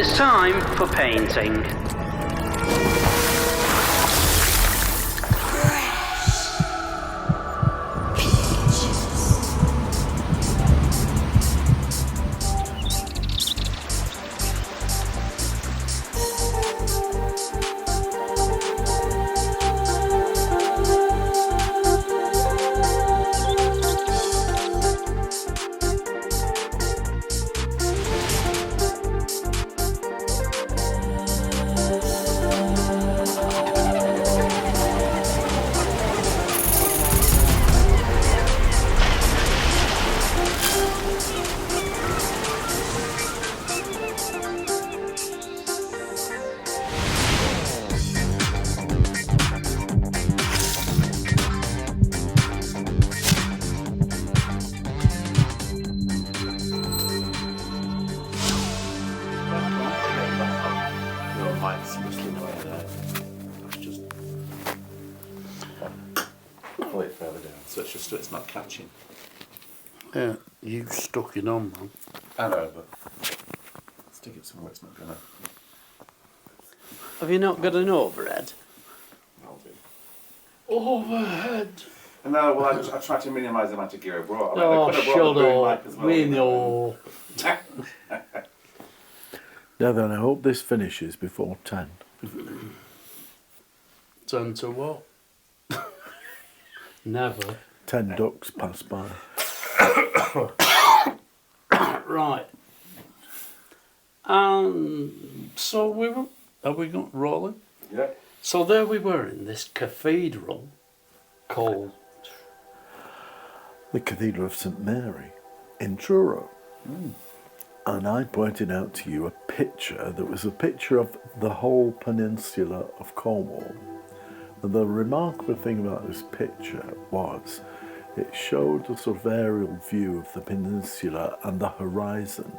It's time for painting. It's not catching. Yeah, you stuck it on, man. I know, but stick it somewhere it's not gonna. Have you not got an overhead? I'll do. Overhead. No, well, I tried to minimise the amount of gear I brought. Oh, I could have shut brought the boom up. mic as well. We know. Now then, I hope this finishes before 10. 10 to what? Never. 10 ducks pass by. Right. So are we got rolling? Yeah. So there we were in this cathedral called The Cathedral of St Mary in Truro. And I pointed out to you a picture that was a picture of the whole peninsula of Cornwall. And the remarkable thing about this picture was it showed a sort of aerial view of the peninsula and the horizon,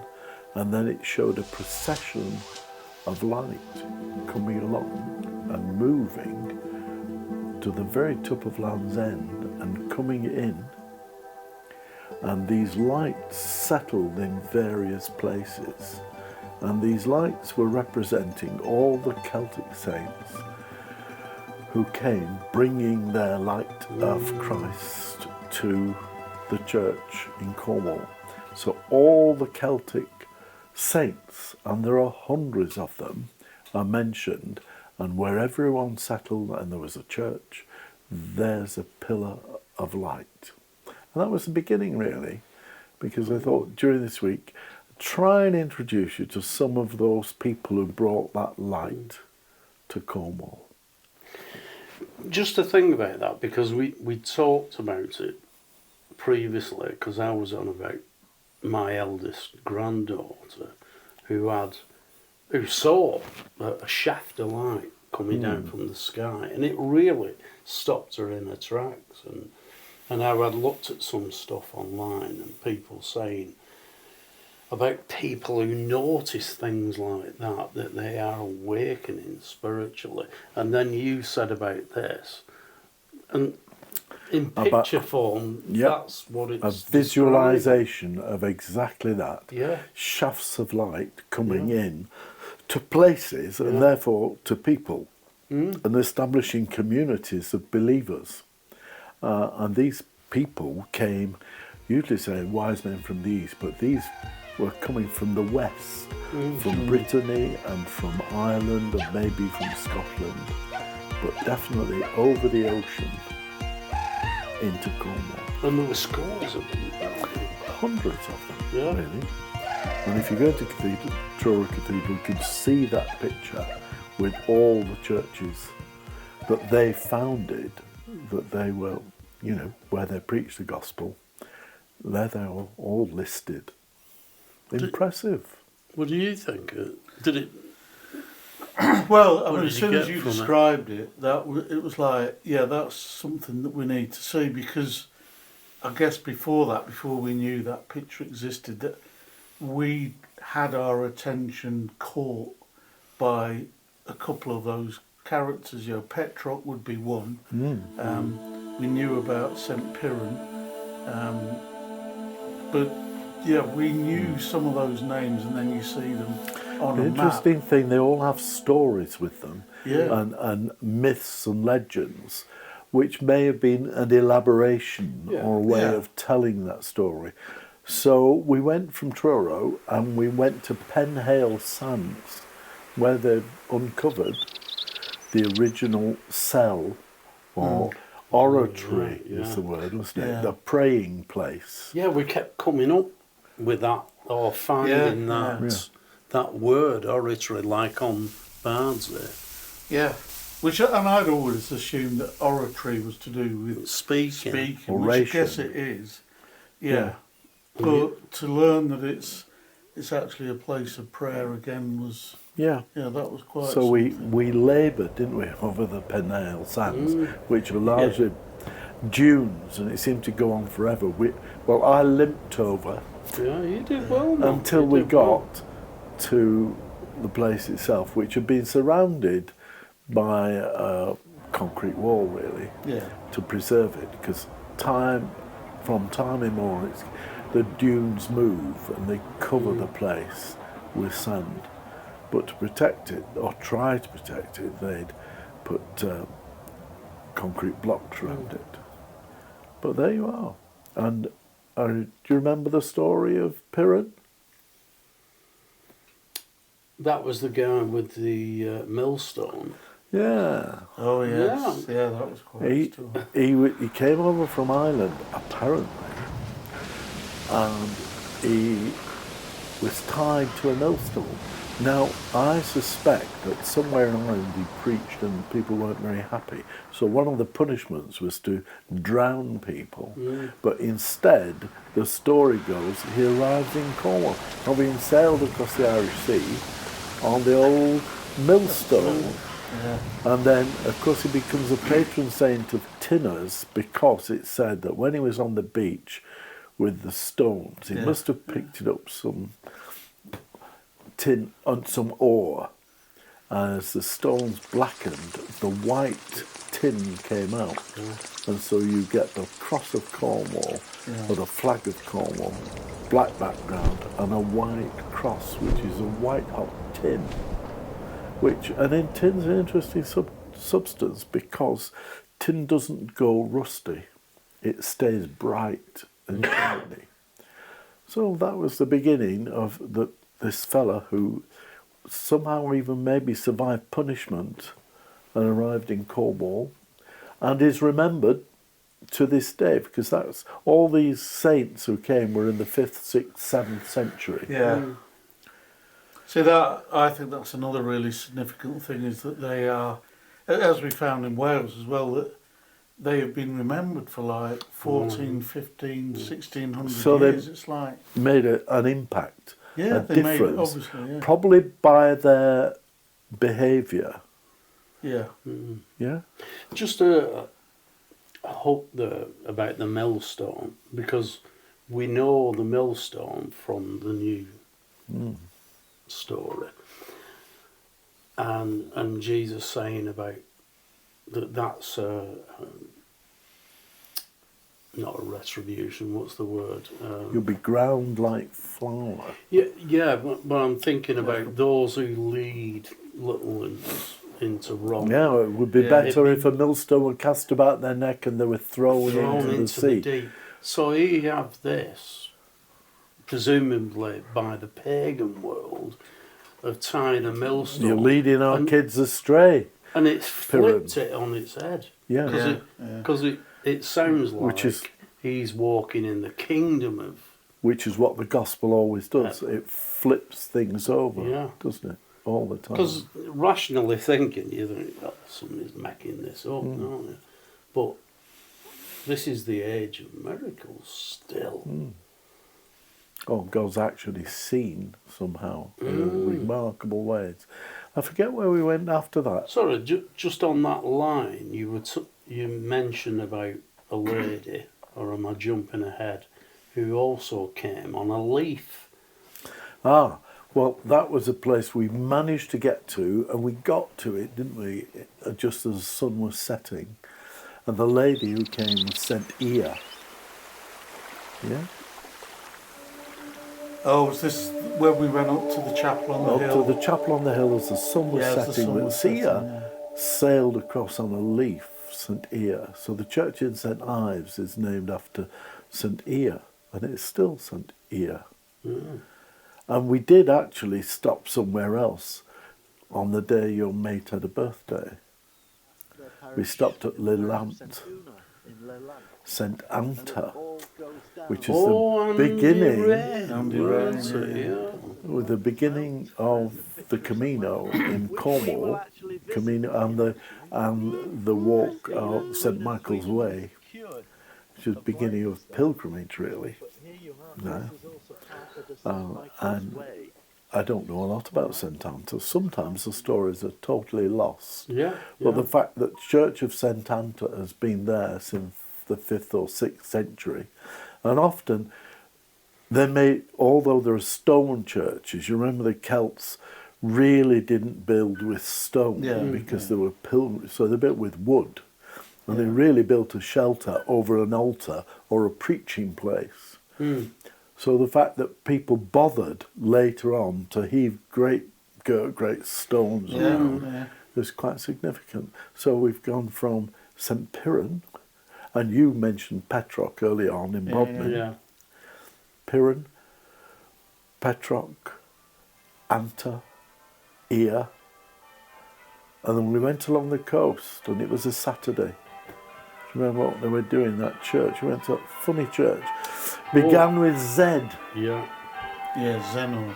and then it showed a procession of light coming along and moving to the very top of Land's End and coming in. And these lights settled in various places, and these lights were representing all the Celtic saints who came bringing their light of Christ to the church in Cornwall. So all the Celtic saints, and there are hundreds of them, are mentioned, and where everyone settled and there was a church, there's a pillar of light. And that was the beginning, really, because I thought during this week, try and introduce you to some of those people who brought that light to Cornwall. just a thing about that, because we talked about it previously, because I was on about my eldest granddaughter who saw a shaft of light coming down from the sky, and it really stopped her in her tracks. And how I'd looked at some stuff online and people saying about people who notice things like that they are awakening spiritually. And then you said about this, and in picture form, that's what it's a visualization of exactly that. Yeah. Shafts of light coming in to places and therefore to people, and establishing communities of believers. And these people came, usually say wise men from the east, but these were coming from the west, from Brittany and from Ireland and maybe from Scotland, but definitely over the ocean into Cornwall. And there were scores of them. Hundreds of them, really. And if you go to Truro Cathedral, you can see that picture with all the churches that they founded, that they were, you know, where they preached the gospel. They're all listed. Impressive. What do you think? Did it? Well, I mean, as soon as you described it, it was like, yeah, that's something that we need to see, because I guess before we knew that picture existed, that we had our attention caught by a couple of those characters. You know, Petroc would be one. We knew about St. Piran, but we knew some of those names, and then you see them on The a interesting map. thing, they all have stories with them, Yeah. and myths and legends, which may have been an elaboration or a way Yeah. of telling that story. So we went from Truro and we went to Penhale Sands, where they uncovered the original cell or oratory is the word, wasn't it? Yeah. The praying place. Yeah, we kept coming up with that or finding that word oratory, like on Bards there. Yeah. And I'd always assumed that oratory was to do with Speaking. which I guess Oration. it is. Yeah. But to learn that it's actually a place of prayer again was, Yeah. that was quite So something. we laboured, didn't we, over the Penhale Sands, which were largely dunes, and it seemed to go on forever. I limped over Yeah, you did well, man. until You we did well. got to the place itself, which had been surrounded by a concrete wall, really, to preserve it, because from time immemorial, the dunes move and they cover the place with sand. But to protect it, or try to protect it, they'd put concrete blocks around it. But there you are. And do you remember the story of Piran? That was the guy with the millstone. Yeah. Oh, yes. Yeah, that was quite a story. He came over from Ireland, apparently, and he was tied to a millstone. Now, I suspect that somewhere in Ireland he preached and people weren't very happy. So one of the punishments was to drown people. But instead, the story goes, he arrived in Cornwall, having sailed across the Irish Sea on the old millstone. And then, of course, he becomes a patron saint of tinners, because it said that when he was on the beach with the stones, he must have picked it up some tin on some ore, and as the stones blackened, the white tin came out, and so you get the cross of Cornwall or the flag of Cornwall, black background, and a white cross, which is a white hot tin. And tin's an interesting substance, because tin doesn't go rusty; it stays bright and shiny. So that was the beginning of this fella who somehow even maybe survived punishment and arrived in Cornwall, and is remembered to this day, because that's all these saints who came were in the 5th, 6th, 7th century. Yeah. See, that I think that's another really significant thing, is that they are, as we found in Wales as well, that they have been remembered for like 14, 15, 1600 So years. they It's like made an impact, a they made it, difference, obviously, probably by their behaviour. yeah. Yeah. Just a hope about the millstone, because we know the millstone from the new story, and Jesus saying about that's not a retribution. What's the word? You'll be ground like flour. Yeah, but I'm thinking about those who lead little ones into wrong. Yeah, it would be better if a millstone were cast about their neck and they were thrown into the sea. deep. So here you have this, presumably by the pagan world, of tying a millstone. You're leading our kids astray. And it's flipped it on its head. Yeah. Because it sounds like he's walking in the kingdom of... Which is what the gospel always does. It flips things over, doesn't it? All the time. Because rationally thinking, you think, somebody's making this up, aren't you? But this is the age of miracles still. Oh, God's actually seen somehow in remarkable ways. I forget where we went after that. Sorry, just on that line, you mentioned about a lady, or am I jumping ahead, who also came on a leaf. Ah, well, that was a place we managed to get to, and we got to it, didn't we, just as the sun was setting. And the lady who came was sent here. Yeah? Oh, was this where we went up to the chapel on the Up hill? to the chapel on the hill as the sun was Yeah, as the setting. sun With was setting, Sia yeah. sailed across on a leaf, St. Ear. So the church in St. Ives is named after St. Ear, and it's still St. Ear. And we did actually stop somewhere else on the day your mate had a birthday. We stopped at Le Lant, St. Anta, which is the beginning, Andy Rain, with the beginning of the Camino in Cornwall, Camino and the walk of St. Michael's Way, which is the beginning of pilgrimage, really. No. And I don't know a lot about St. Anta. Sometimes the stories are totally lost. Yeah. But the fact that Church of St. Anta has been there since the 5th or 6th century, and often they made, although there are stone churches, you remember the Celts really didn't build with stone because they were pilgrims, so they built with wood. And they really built a shelter over an altar or a preaching place. So the fact that people bothered later on to heave great stones around is quite significant. So we've gone from St. Piran, and you mentioned Petroc early on in Bodmin. Yeah. Piran, Petroc, Anta, Ear, and then we went along the coast, and it was a Saturday. Do you remember what they were doing in that church? We went to a funny church. Began with Z. Yeah. Yeah, Zeno.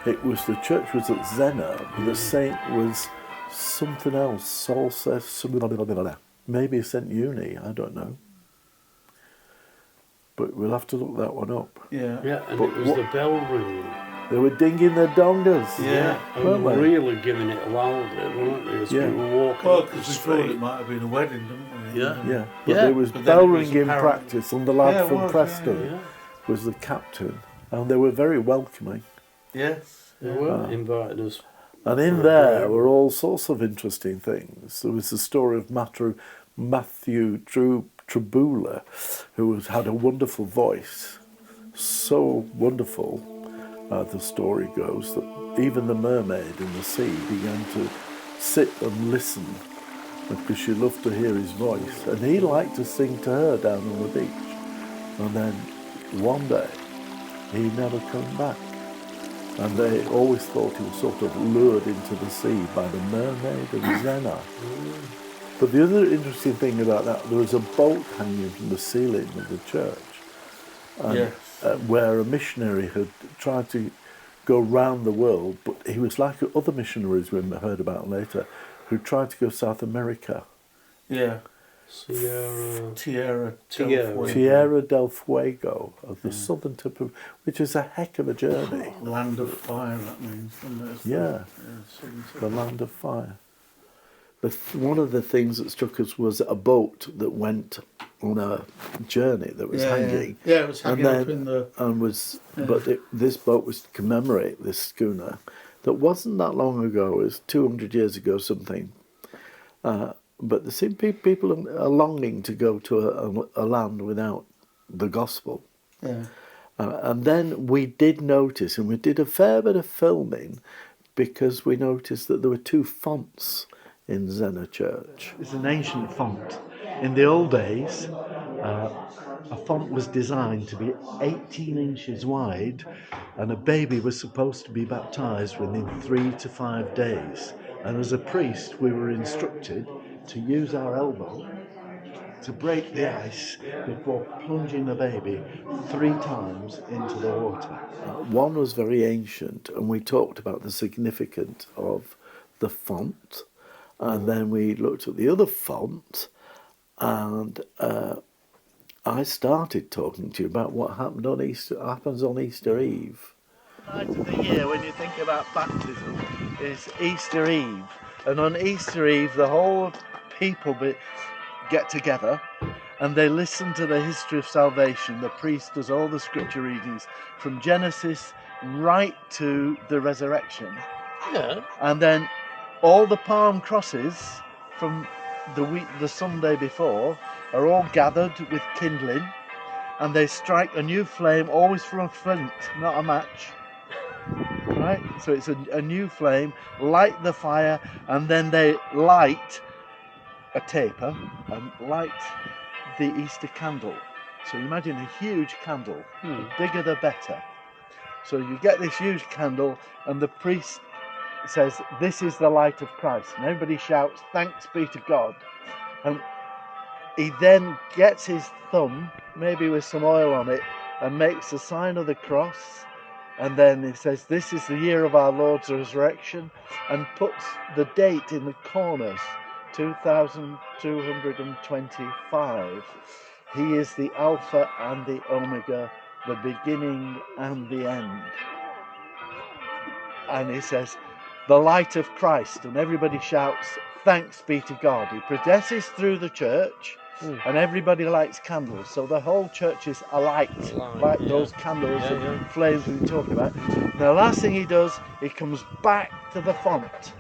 It was, the church was at Zena, but the saint was something else. Solstice, maybe St. Uni, I don't know. But we'll have to look that one up. Yeah. Yeah, and But it was the bell ringing. They were dinging their dongas. Yeah. And weren't they? really giving it louder, weren't they? As Yeah. we were walking Well, up the because we thought it street. might have been a wedding, didn't we? Yeah. Yeah, but Yeah. there was But then bell it was ringing apparently- practice, and the lad Yeah, it from was, Preston Yeah. was the captain, and they were very welcoming. Yes. They were invited us. And in For a there break. were all sorts of interesting things. There was the story of Matthew Tribula, who had a wonderful voice, so wonderful, the story goes, that even the mermaid in the sea began to sit and listen because she loved to hear his voice. And he liked to sing to her down on the beach. And then one day, he never came back. And they always thought he was sort of lured into the sea by the mermaid and Zena. But the other interesting thing about that, there was a boat hanging from the ceiling of the church, and, where a missionary had tried to go round the world, but he was like other missionaries we heard about later, who tried to go South America. Yeah. Tierra Tierra del Fuego, of the southern tip of, which is a heck of a journey. Land of fire, that means. Yeah, the land of fire. One of the things that struck us was a boat that went on a journey that was hanging. Yeah, it was hanging and up in the... And was, but this boat was to commemorate this schooner that wasn't that long ago, it was 200 years ago something. But there seem to be people are longing to go to a land without the gospel. Yeah. And then we did notice, and we did a fair bit of filming, because we noticed that there were two fonts in Zena Church. It's an ancient font. In the old days, a font was designed to be 18 inches wide, and a baby was supposed to be baptized within 3 to 5 days. And as a priest, we were instructed to use our elbow to break the ice before plunging the baby 3 times into the water. One was very ancient, and we talked about the significance of the font, and then we looked at the other font, and I started talking to you about what happened on happens on Easter Eve. Night of the year when you think about baptism is Easter Eve, and on Easter Eve the whole people get together and they listen to the history of salvation. The priest does all the scripture readings from Genesis right to the resurrection. Yeah. And then all the palm crosses from the Sunday before are all gathered with kindling, and they strike a new flame, always from a flint, not a match. Right? So it's a new flame, light the fire, and then they light a taper and light the Easter candle. So you imagine a huge candle, the bigger the better. So you get this huge candle, and the priest says, "This is the light of Christ." And everybody shouts, "Thanks be to God." And he then gets his thumb, maybe with some oil on it, and makes the sign of the cross. And then he says, "This is the year of our Lord's resurrection," and puts the date in the corners, 2225. He is the Alpha and the Omega, the beginning and the end. And he says, "The light of Christ," and everybody shouts, "Thanks be to God." He progresses through the church, and everybody lights candles. So the whole church is alight, like those candles and flames we were talking about. And the last thing he does, he comes back to the font,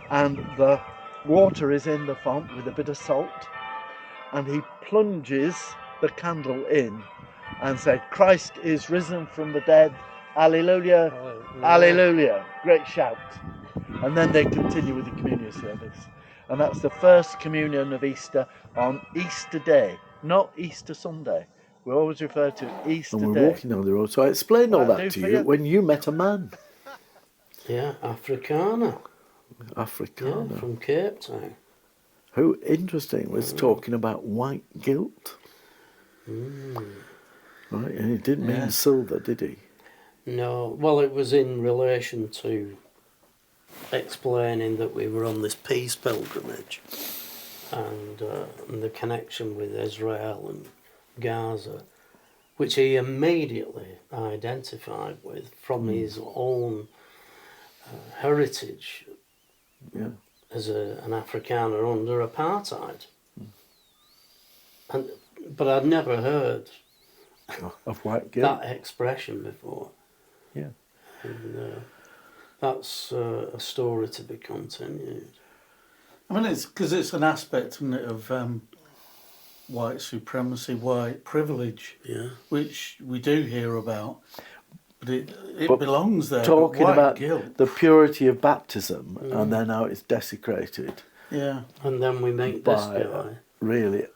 and the water is in the font with a bit of salt, and he plunges the candle in and said, "Christ is risen from the dead. Alleluia, alleluia." Great shout. And then they continue with the communion service. And that's the first communion of Easter on Easter Day, not Easter Sunday. We always refer to Easter Day. And we're walking down the road. So I explained all that to you when you met a man. Yeah, Afrikaner. Afrikaner. Yeah, from Cape Town. Who, interesting, was talking about white guilt. Right, and he didn't mean silver, did he? No, well, it was in relation to explaining that we were on this peace pilgrimage and the connection with Israel and Gaza, which he immediately identified with from his own heritage as an Afrikaner under apartheid. But I'd never heard of white guilt. that expression before. Yeah. And that's a story to be continued. I mean, it's because it's an aspect, isn't it, of white supremacy, white privilege, which we do hear about, but it belongs there. Talking about guilt. the purity of baptism and then how it's desecrated. Yeah. And then we meet this guy. Really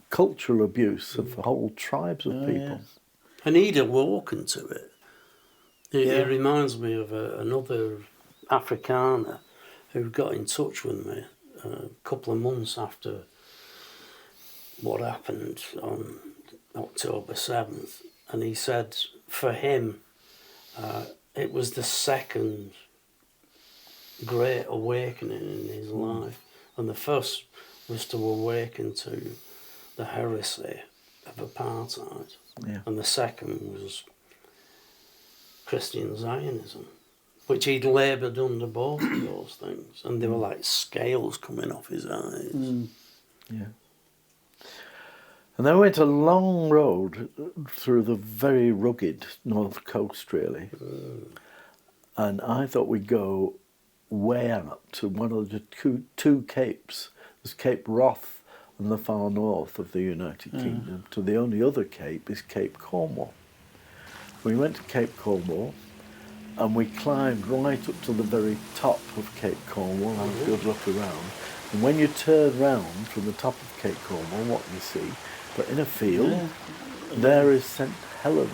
cultural abuse of whole tribes of people. Yeah. And he'd awoken to it. It reminds me of another Afrikaner who got in touch with me a couple of months after what happened on October 7th. And he said for him, it was the second great awakening in his life. And the first was to awaken to the heresy of apartheid. Yeah. And the second was Christian Zionism, which he'd laboured under both of those things. And they were like scales coming off his eyes. Yeah. And then we went a long road through the very rugged north coast, really. And I thought we'd go way out to one of the two capes. There's Cape Wrath in the far north of the United Kingdom. To the only other cape is Cape Cornwall. We went to Cape Cornwall and we climbed right up to the very top of Cape Cornwall and had a good look around. And when you turn round from the top of Cape Cornwall, what you see, but in a field, there is St Helens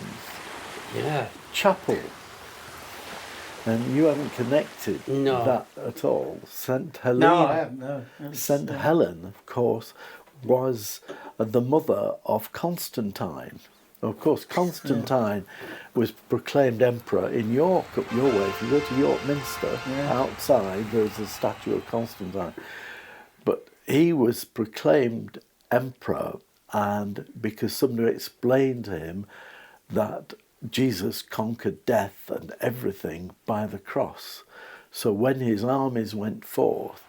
Chapel. And you haven't connected that at all. St Helena. No, I haven't. No. St Helen, of course, was the mother of Constantine. Of course, Constantine was proclaimed emperor in York, up your way. If you go to York Minster, outside there's a statue of Constantine. But he was proclaimed emperor, and because somebody explained to him that Jesus conquered death and everything by the cross. So when his armies went forth,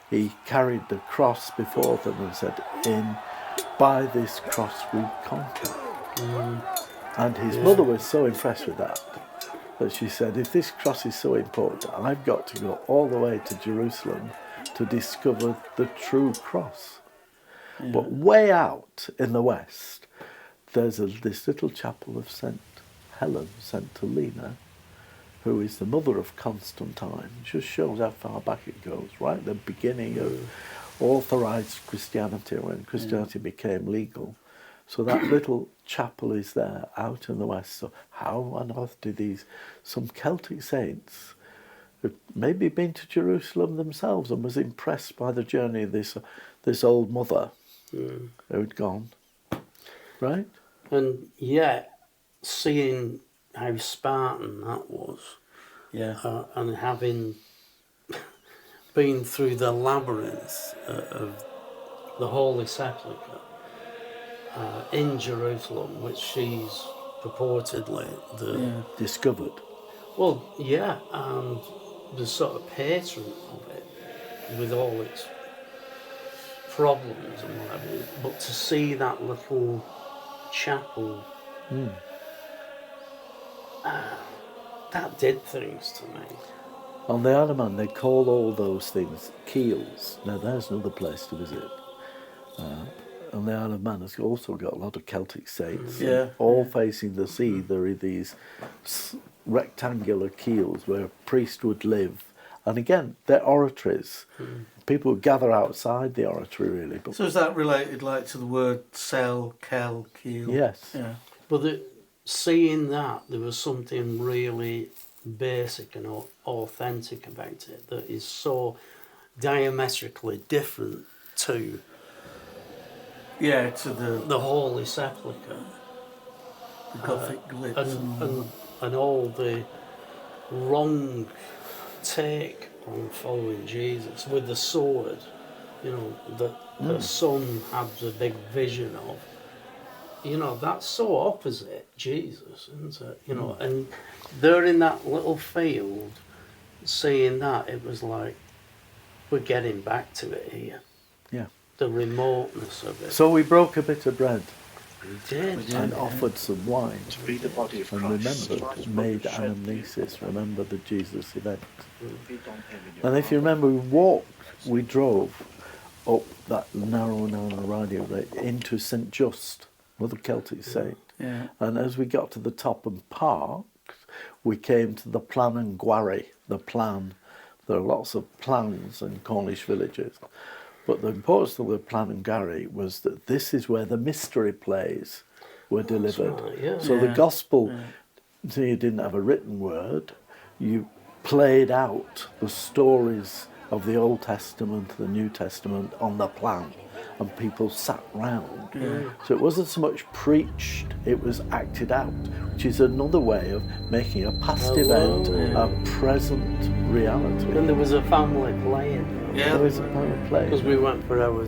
he carried the cross before them and said, by this cross we conquer. And his mother was so impressed with that she said, if this cross is so important, I've got to go all the way to Jerusalem to discover the true cross. But way out in the west, there's this little chapel of St. Helen, St. Helena, who is the mother of Constantine. It just shows how far back it goes, right at the beginning of authorised Christianity, when Christianity became legal. So that little chapel is there out in the west. So how on earth did some Celtic saints who'd maybe been to Jerusalem themselves and was impressed by the journey of this old mother who'd gone, right? And yet, seeing how Spartan that was, and having been through the labyrinth of the Holy Sepulchre in Jerusalem, which she's purportedly discovered. Well, yeah, and the sort of patron of it, with all its problems and whatever. But to see that little chapel, that did things to me. On the Isle of Man, they call all those things keels. Now, there's another place to visit. On the Isle of Man, it's also got a lot of Celtic saints. All facing the sea, there are these rectangular keels where a priest would live. And again, they're oratories. People would gather outside the oratory, really. But so is that related, like, to the word cell, kel, keel? yes. Yeah. But seeing that, there was something really basic and authentic about it that is so diametrically different to to the Holy Sepulchre, the Gothic glitz and all the wrong take on following Jesus with the sword, you know, that the son had the big vision of. You know, that's so opposite Jesus, isn't it? You know, and they're in that little field, seeing that, it was like, we're getting back to it here. Yeah. The remoteness of it. So we broke a bit of bread We did. and offered some wine. To be the body of And Christ. remembered, made anamnesis, remember the Jesus event. Feed on him in your And if you remember, we drove up that narrow riding road into St. Just, another Celtic saint. Yeah. And as we got to the top and parked, we came to the Plan and Gwarry, the Plan. There are lots of plans in Cornish villages. But the importance of the Plan and Gwarry was that this is where the mystery plays were delivered. right, yeah. So the gospel, so you didn't have a written word, you played out the stories of the Old Testament, the New Testament on the plan, and people sat round. So it wasn't so much preached, it was acted out, which is another way of making a past event a present reality. And there was a family playing. There was a family play. Because we went for our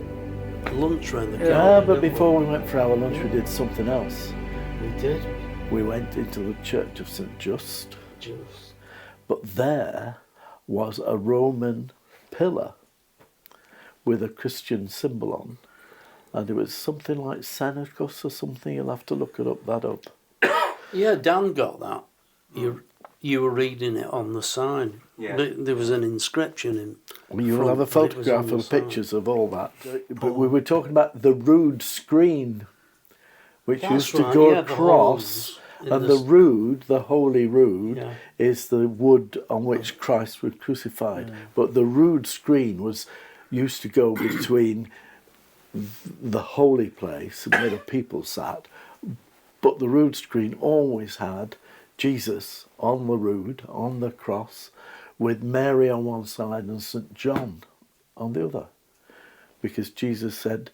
lunch round the corner. Yeah, but didn't before we went for our lunch, we did something else. we did. We went into the Church of St. Just, Just. but there was a Roman pillar with a Christian symbol on, and it was something like Senecus or something. You'll have to look that up. Yeah, Dan got that. You were reading it on the side. Yeah. There was an inscription in. You will have a front, but it was photograph on the and side. pictures of all that. But we were talking about the rood screen, which That's used to right, go yeah, the across, holes in and the the rood, the holy rood, Yeah. is the wood on which Christ was crucified. But the rood screen used to go between the holy place where the people sat, but the rood screen always had Jesus on the rood, on the cross, with Mary on one side and St. John on the other. Because Jesus said,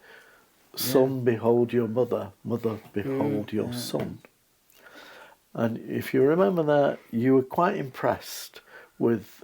"Son, behold your mother, mother, behold your son." And if you remember that, you were quite impressed with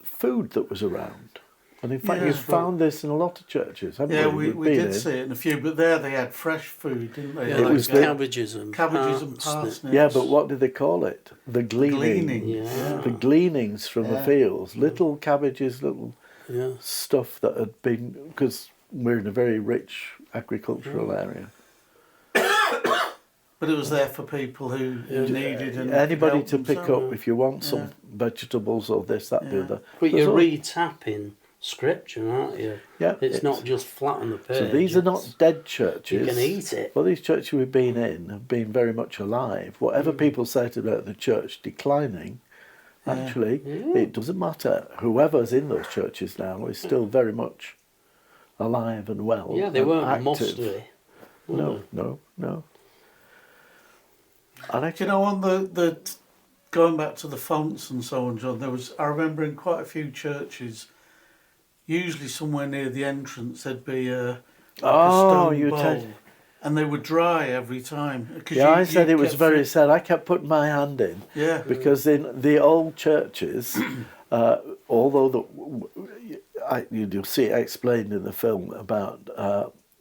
food that was around. And in fact, Yeah. you found this in a lot of churches, haven't Yeah, you? we We've been did in. see it in a few, but there they had fresh food, didn't they? Yeah, It like was the- cabbages and cabbages and parsnips. parsnips. Yeah, but what did they call it? The gleaning. Gleaning. Yeah. The gleanings from the Yeah. fields. Little cabbages, little Yeah. stuff that had been, because we're in a very rich agricultural area. But it was there for people who needed and Anybody help to pick themselves. up if you want some vegetables or this, that, the Yeah. other. But There's you're all- retapping scripture, aren't you? Yeah, It's not just flat on the page. So these are not dead churches. You can eat it. Well, these churches we've been in have been very much alive. Whatever people say about the church declining, actually, it doesn't matter. Whoever's in those churches now is still very much alive and well. Yeah, they and weren't active. musty. No. And Do you know, on the going back to the fonts and so on, John, I remember in quite a few churches, usually somewhere near the entrance, there'd be a stone bowl, and they were dry every time. I said it was very sad. I kept putting my hand in. Yeah. Because in the old churches, although you'll see it explained in the film about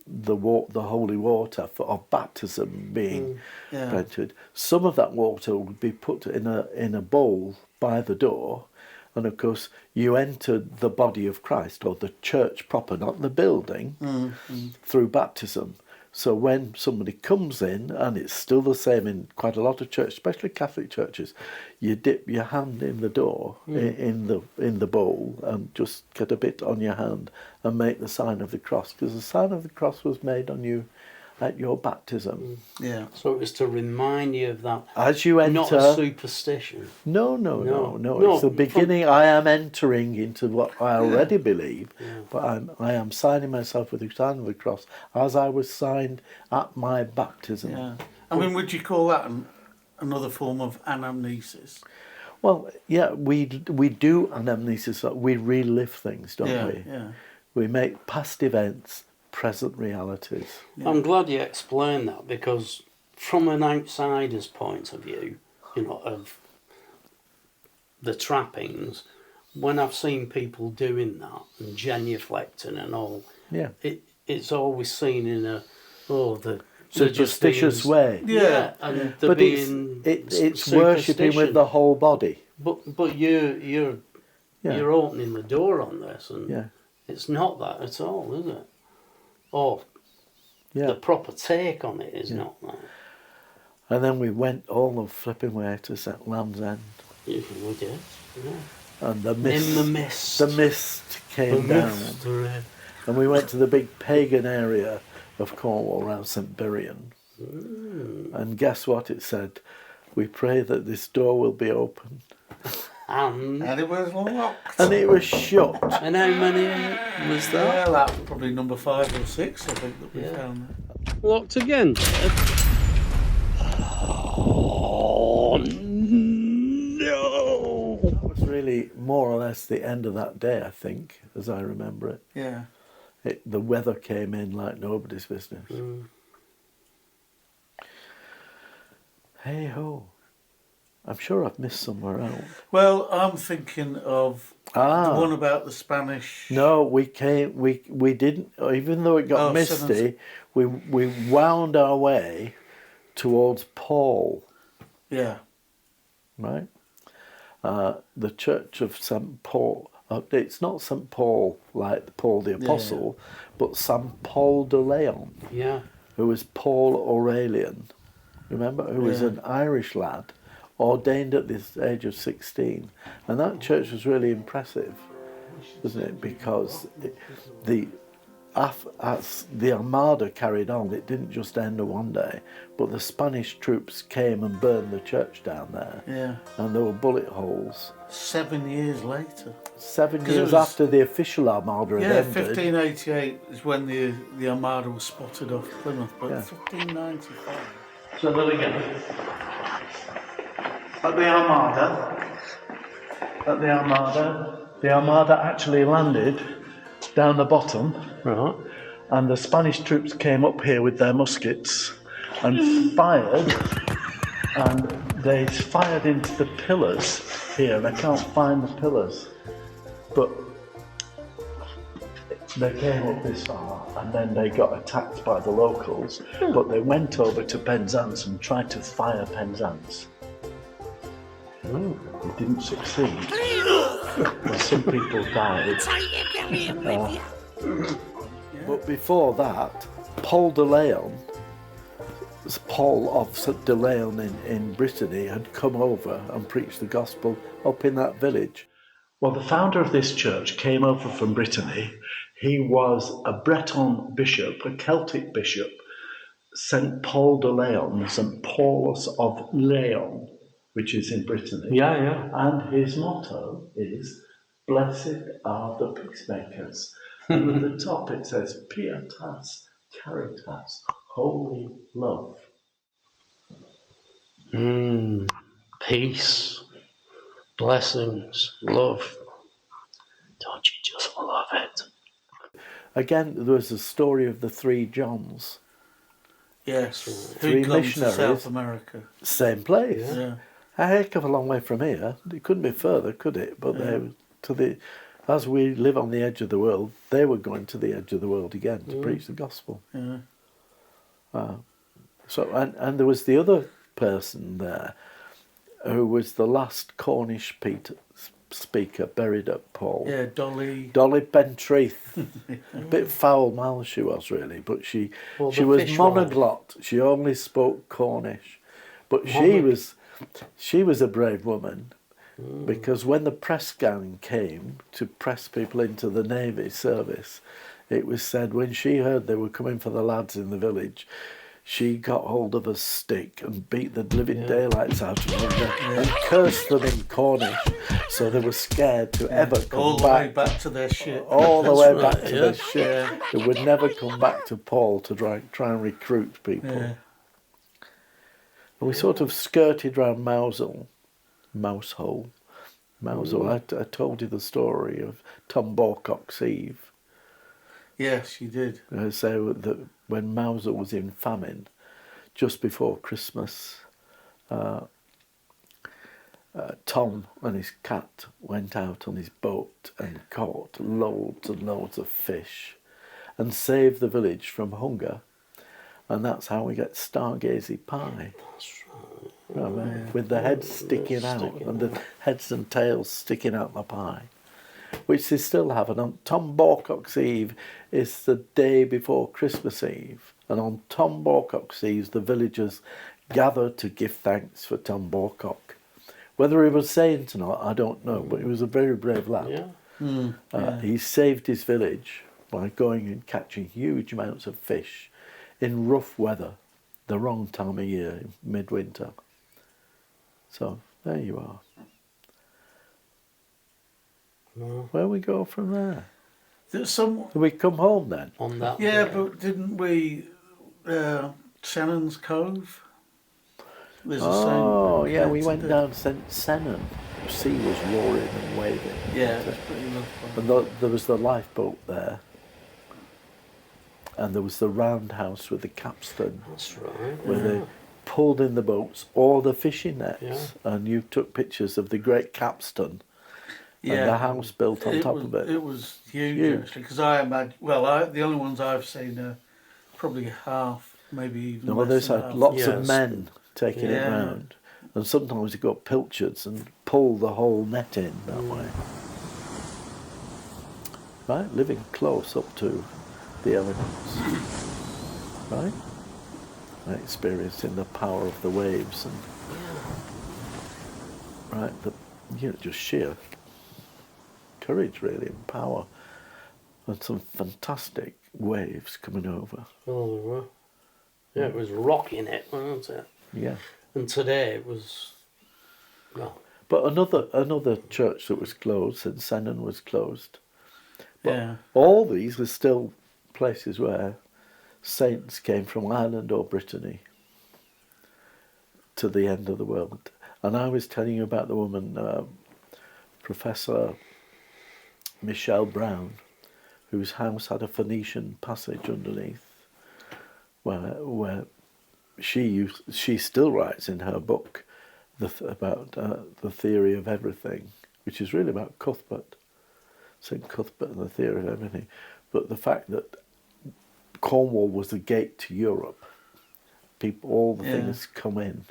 the holy water of baptism being printed, some of that water would be put in a bowl by the door, and of course you entered the body of Christ, or the church proper, not the building, through baptism. So when somebody comes in, and it's still the same in quite a lot of churches, especially Catholic churches, you dip your hand in the door, in the bowl, and just get a bit on your hand and make the sign of the cross, because the sign of the cross was made on you at your baptism. Yeah. So it was to remind you of that. As you enter, not a superstition. No. It's the beginning. I am entering into what I already believe, but I am signing myself with the sign of the cross as I was signed at my baptism. Yeah. I mean, would you call that another form of anamnesis? Well, yeah, we do anamnesis. We relive things, don't we? Yeah. We make past events present realities. Yeah. I'm glad you explained that, because from an outsider's point of view, of the trappings, when I've seen people doing that and genuflecting and all, it's always seen in a superstitious way. Yeah, and but it's worshipping with the whole body. But you're opening the door on this, and it's not that at all, is it? Or the proper take on it is not that. And then we went all the flipping way to St. Land's End. Yeah, we did. Yeah. And the mist came down. And we went to the big pagan area of Cornwall around St. Birian. And guess what it said? We pray that this door will be open. And it was locked. And it was shut. And how many was that? Well, that was probably number 5 or 6, I think, that we found. Locked again. Oh, no. That was really more or less the end of that day, I think, as I remember it. Yeah. The weather came in like nobody's business. Hey ho. I'm sure I've missed somewhere else. Well, I'm thinking of the one about the Spanish. No, we didn't, even though it got misty, we wound our way towards Paul. Yeah. Right? The Church of St. Paul. It's not St. Paul like Paul the Apostle, but St. Paul de Leon. Yeah. Who was Paul Aurelian. Remember? Who was an Irish lad, ordained at the age of 16, and that church was really impressive, wasn't it? Because as the Armada carried on, it didn't just end in one day, but the Spanish troops came and burned the church down there. Yeah. And there were bullet holes. 7 years later. 7 years after the official Armada had ended. 1588 is when the Armada was spotted off Plymouth, but 1595. So there we go. At the Armada actually landed down the bottom, right? And the Spanish troops came up here with their muskets and fired, and they fired into the pillars here. I can't find the pillars, but they came up this far, and then they got attacked by the locals. But they went over to Penzance and tried to fire Penzance. They didn't succeed. Some people died. But before that, Paul de Leon, Paul of St. de Leon in Brittany, had come over and preached the gospel up in that village. Well, the founder of this church came over from Brittany. He was a Breton bishop, a Celtic bishop, St. Paul de Leon, St. Paulus of Leon, which is in Brittany. Yeah, yeah. And his motto is, "Blessed are the peacemakers." And at the top it says, "Pietas Caritas," holy love. Peace, blessings, love. Don't you just love it? Again, there was a story of the 3 Johns. Yes. Three Who'd gone to missionaries. South America. Same place. Yeah. A heck of a long way from here. It couldn't be further, could it? But they were as we live on the edge of the world, they were going to the edge of the world again to preach the gospel. Yeah. So and there was the other person there who was the last Cornish speaker buried at Paul. Yeah, Dolly Pentreath. A bit foul-mouthed she was really, but she was monoglot. She only spoke Cornish, but she was a brave woman. Because when the press gang came to press people into the Navy service, it was said when she heard they were coming for the lads in the village, she got hold of a stick and beat the living daylights out of them and cursed them in Cornish, so they were scared to ever come all the way back to their ship. All the way back to their ship. They would never come back to Paul to try and recruit people. Yeah. And we sort of skirted round Mousehole. I told you the story of Tom Borcock's Eve. Yes, you did. So that when Mauser was in famine, just before Christmas, Tom and his cat went out on his boat and caught loads and loads of fish and saved the village from hunger. And that's how we get stargazy pie. Right, with the heads sticking out and the heads and tails sticking out the pie, which they still have. And on Tom Borcock's Eve is the day before Christmas Eve. And on Tom Borcock's Eve, the villagers gather to give thanks for Tom Borcock. Whether he was saint or not, I don't know, but he was a very brave lad. He saved his village by going and catching huge amounts of fish in rough weather, the wrong time of year, midwinter. So there you are. Where we go from there? Do we come home then? On that. Yeah, but didn't we? Shannon's Cove. There's a yeah, we went down St. Senan. The sea was roaring and waving. Yeah, it was pretty lovely. And there was the lifeboat there. And there was the roundhouse with the capstan. That's right. Where they pulled in the boats or the fishing nets. And you took pictures of the great capstan. And the house built on top of it. It was huge. Actually, because I imagine. Well, the only ones I've seen are probably half, maybe even. Well, there's half. lots of men taking it round, and sometimes you got pilchards and pull the whole net in that way. Right, living close up to the elements. Right, experiencing the power of the waves and just sheer courage really and power, and some fantastic waves coming over. Oh, there were. Yeah, it was rocking it, wasn't it? Yeah. And today it was, well. But another church that was closed, St. Senan, was closed. But all these are still places where saints came from Ireland or Brittany to the end of the world. And I was telling you about the woman, Professor Michelle Brown, whose house had a Phoenician passage underneath, where she still writes in her book about the theory of everything, which is really about Cuthbert, St. Cuthbert and the theory of everything. But the fact that Cornwall was the gate to Europe, all the things come in.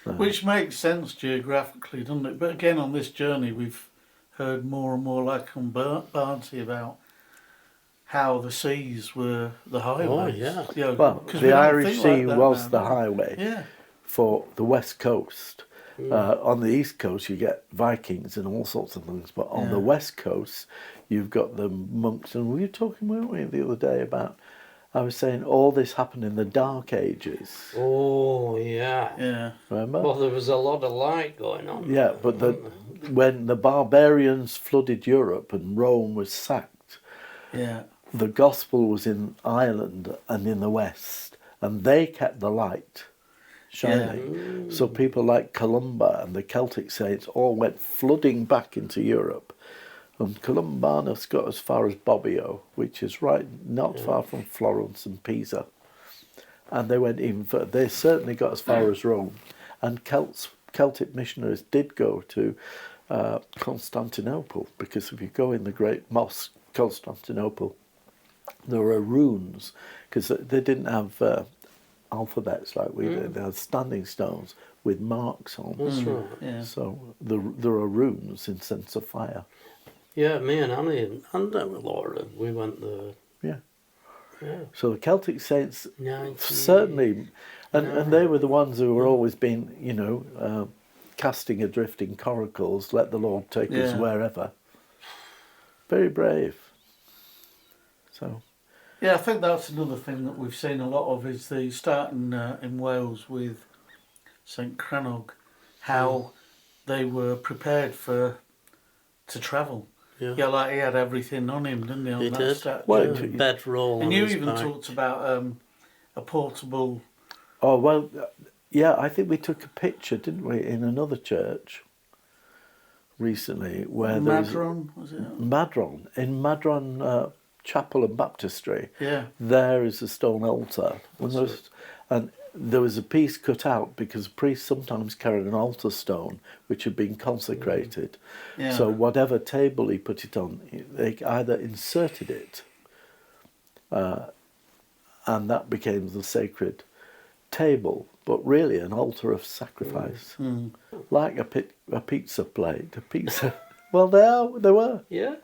Which makes sense geographically, doesn't it? But again, on this journey, we've heard more and more, like on Barnsley, about how the seas were the highways. Oh, yeah. Well, the Irish Sea was the highway for the West Coast. On the East Coast, you get Vikings and all sorts of things, but on the West Coast, you've got the monks. And we were talking, weren't we, the other day about, I was saying all this happened in the Dark Ages. Oh, yeah. Yeah. Remember? Well, there was a lot of light going on. Yeah, but when the barbarians flooded Europe and Rome was sacked, Yeah. the gospel was in Ireland and in the West, and they kept the light shining. So people like Columba and the Celtic saints all went flooding back into Europe. And Columbanus got as far as Bobbio, which is not far from Florence and Pisa. And they went even further. They certainly got as far as Rome. And Celtic missionaries did go to Constantinople, because if you go in the great mosque, Constantinople, there are runes, because they didn't have alphabets like we did. They had standing stones with marks on. That's right. Yeah. So there are runes in sense of fire. Yeah, me and Annie and Laura, we went there. Yeah. Yeah. So the Celtic saints 19... certainly, and they were the ones who were always being, casting adrift in coracles, let the Lord take us wherever. Very brave. So. Yeah, I think that's another thing that we've seen a lot of, is the starting in Wales with St Crannog, how they were prepared to travel. Yeah, like he had everything on him, didn't he? On He that did. statue. Well, Bedroll. And on you his even back. talked about a portable. Oh, well, yeah, I think we took a picture, didn't we, in another church recently where Madron, was it? Madron, in Madron Chapel and Baptistry. Yeah. There is a stone altar. And there was a piece cut out because priests sometimes carried an altar stone which had been consecrated. Yeah. So whatever table he put it on, they either inserted it and that became the sacred table, but really an altar of sacrifice. Like a pizza plate, a pizza. Well, they were. Yeah.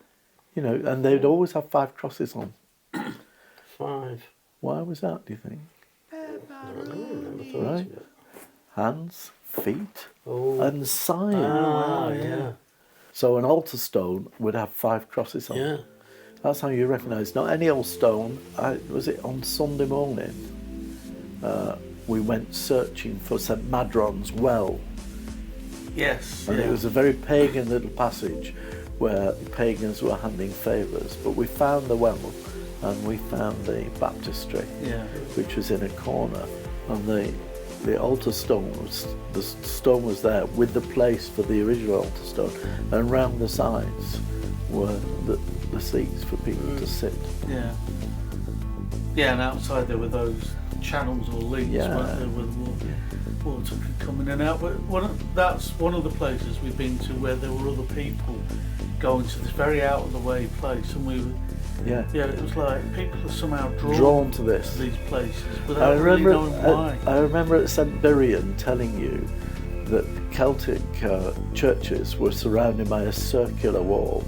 And they'd always have 5 crosses on. 5. Why was that, do you think? Never thought Right. of it. Hands, feet, Oh. and sign. Yeah. So an altar stone would have 5 crosses on. Yeah. That's how you recognise. Not any old stone. Was it on Sunday morning? We went searching for St Madron's well. Yes. And it was a very pagan little passage where pagans were handing favours. But we found the well and we found the baptistry, which was in a corner. And the altar stone was there with the place for the original altar stone. And round the sides were the seats for people to sit. Yeah. Yeah, and outside there were those channels or leaks, weren't there, where the water could come in and out. But that's one of the places we've been to where there were other people going to this very out of the way place, and we were. Yeah, it was like people are somehow drawn to this. These places without really knowing why. I remember at St Birian telling you that Celtic churches were surrounded by a circular wall.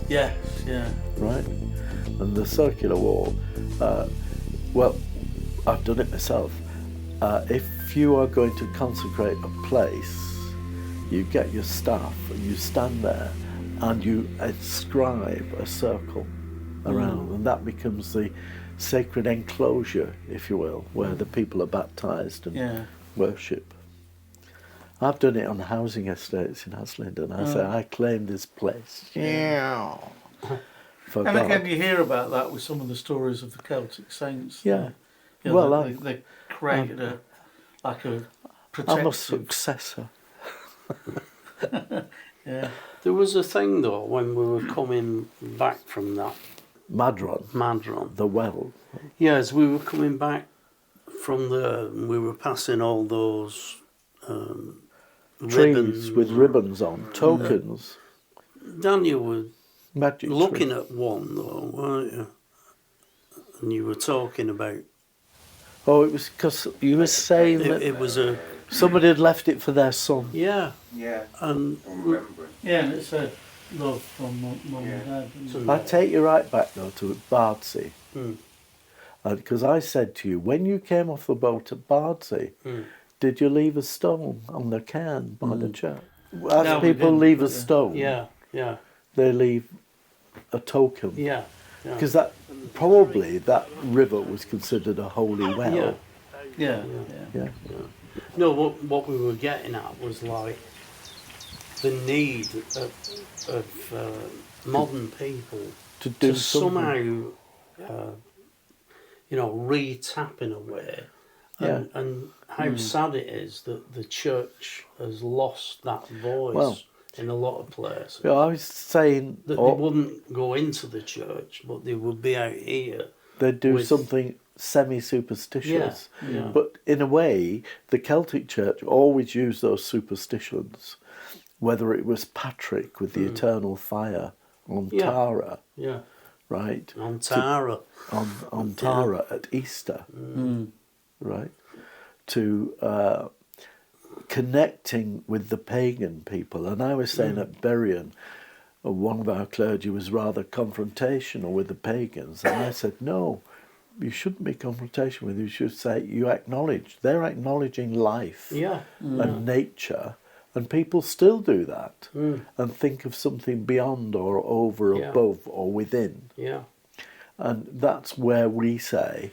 Yes, yeah. Right? And the circular wall, well, I've done it myself. If you are going to consecrate a place, you get your staff and you stand there and you inscribe a circle around, and that becomes the sacred enclosure, if you will, where the people are baptised and worship. I've done it on housing estates in Haslingden. I say, I claim this place. Yeah. For And God. again, you hear about that with some of the stories of the Celtic saints. Yeah. Well, they created a protective. I'm a successor. Yeah. There was a thing though when we were coming back from that Madron. The well. Yeah, as we were coming back from there, we were passing all those Trees ribbons with ribbons on, tokens. Daniel was Magic looking tree. at one though, weren't you? And you were talking about Oh, it was because you were saying that it was a somebody had left it for their son. yeah, and Yeah, and it said love from mum and dad. didn't it? I take you right back though to Bardsey. Mm. Because I said to you, when you came off the boat at Bardsey, Did you leave a stone on the cairn by the church? No, As we people didn't, leave a but stone, Yeah, yeah, they leave a token. yeah. Yeah. Because that probably that river was considered a holy well. Yeah. Yeah, Yeah. No, what we were getting at was like the need of modern people To do to somehow, re-tap in a way. And how sad it is that the church has lost that voice Well, in a lot of places. Yeah, I was saying That they wouldn't go into the church, but they would be out here. they'd do with- something semi-superstitious. Yeah. But in a way, the Celtic Church always used those superstitions, whether it was Patrick with the eternal fire on Yeah. Tara, Yeah, right? on Tara. On Tara at Easter, right? To connecting with the pagan people. And I was saying at Berrien, one of our clergy was rather confrontational with the pagans. And I said, no, you shouldn't be confrontational with them. You should say, they're acknowledging life and nature. And people still do that and think of something beyond or over, above or within. Yeah, And that's where we say,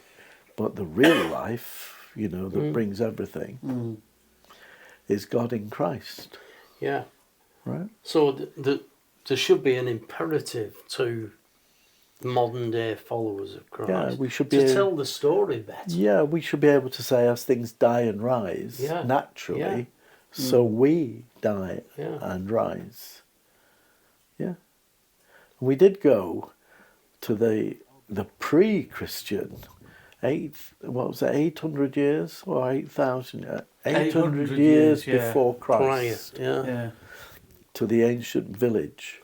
but the real life, that brings everything, is God in Christ. yeah. Right? So there should be an imperative to modern day followers of Christ. Yeah, we should to be tell the story better. Yeah, we should be able to say as things die and rise naturally, so we die and rise. Yeah. We did go to the pre-Christian 800 years or 8,000 800 years before Christ Yeah. to the ancient village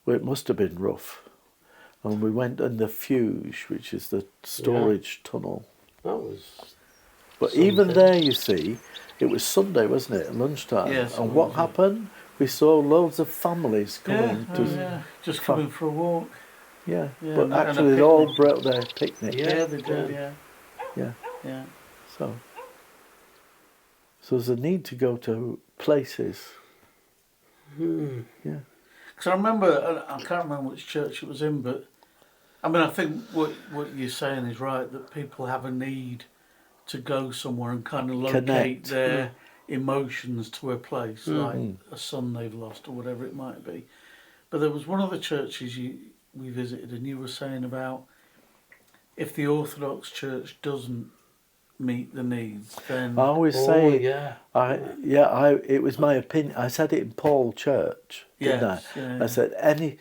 where it must have been rough, and we went in the Fuge, which is the storage tunnel. That was. But something. even there, you see, it was Sunday, wasn't it, at lunchtime? Yes, and it what was, happened? We saw loads of families coming just coming for a walk. Yeah, Yeah, but and a actually they all picnic. brought their picnic. Yeah, they did. Yeah. Yeah. So there's a need to go to places. Yeah. Because I remember, I can't remember which church it was in, but I mean, I think what you're saying is right, that people have a need to go somewhere and kind of locate Connect. their emotions to a place, like a son they've lost or whatever it might be. But there was one of the churches we visited, and you were saying about if the Orthodox Church doesn't meet the needs, then I always say, yeah. it was my opinion. I said it in Paul Church, didn't Yes, I? yeah. I said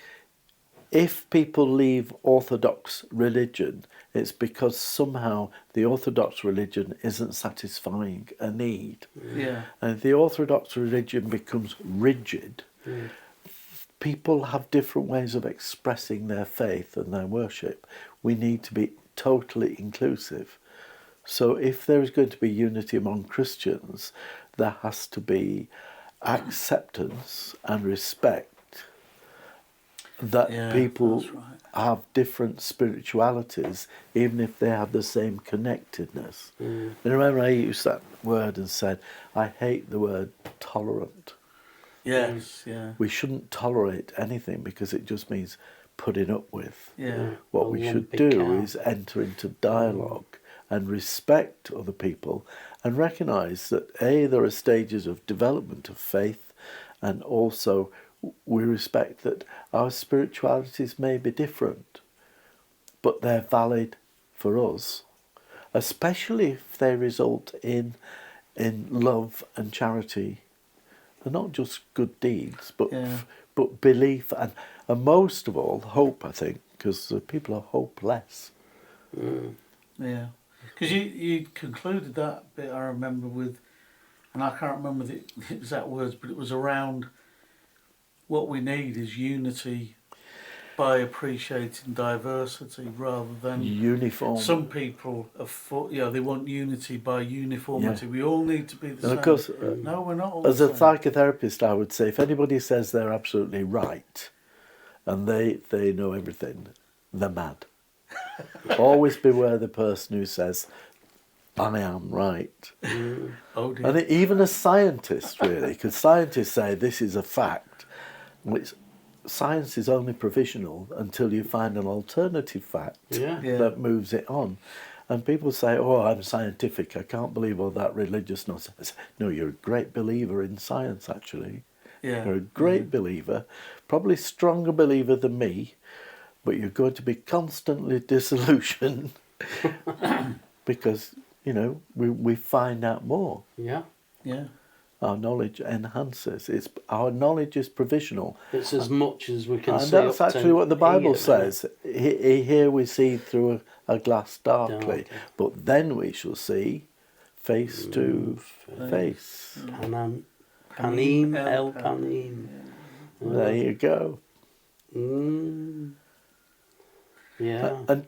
if people leave Orthodox religion, it's because somehow the Orthodox religion isn't satisfying a need. yeah, And if the Orthodox religion becomes rigid, people have different ways of expressing their faith and their worship. We need to be totally inclusive. So if there is going to be unity among Christians, there has to be acceptance and respect that people that's right. have different spiritualities, even if they have the same connectedness. And remember I used that word and said, I hate the word tolerant. yes, yeah, We shouldn't tolerate anything because it just means putting up with. yeah, What A we should lumpy do cow. is enter into dialogue and respect other people and recognise that there are stages of development of faith, and also we respect that our spiritualities may be different, but they're valid for us, especially if they result in love and charity, and not just good deeds, but belief and most of all hope. I think because people are hopeless. yeah. Because you concluded that bit, I remember, with, and I can't remember the exact words, but it was around what we need is unity by appreciating diversity rather than Uniform. some people they want unity by uniformity. We all need to be the And same. of course, no, we're not all as the a same. psychotherapist, I would say if anybody says they're absolutely right and they know everything, they're mad. Always beware the person who says I am right. Oh dear. And even a scientist, really, because scientists say this is a fact, which science is only provisional until you find an alternative fact Yeah. Yeah. that moves it on. And people say, oh, I'm scientific, I can't believe all that religious nonsense. No, you're a great believer in science, actually. Yeah. You're a great believer, probably stronger believer than me, but you're going to be constantly disillusioned because, you know, we find out more. Yeah. Yeah. Our knowledge enhances. Our knowledge is provisional. It's as much as we can And see. that's up to actually what the Bible here, says. Here we see through a glass darkly, Darkly. but then we shall see face to face. Panim, El El Panim. Panim. There you go. Yeah. And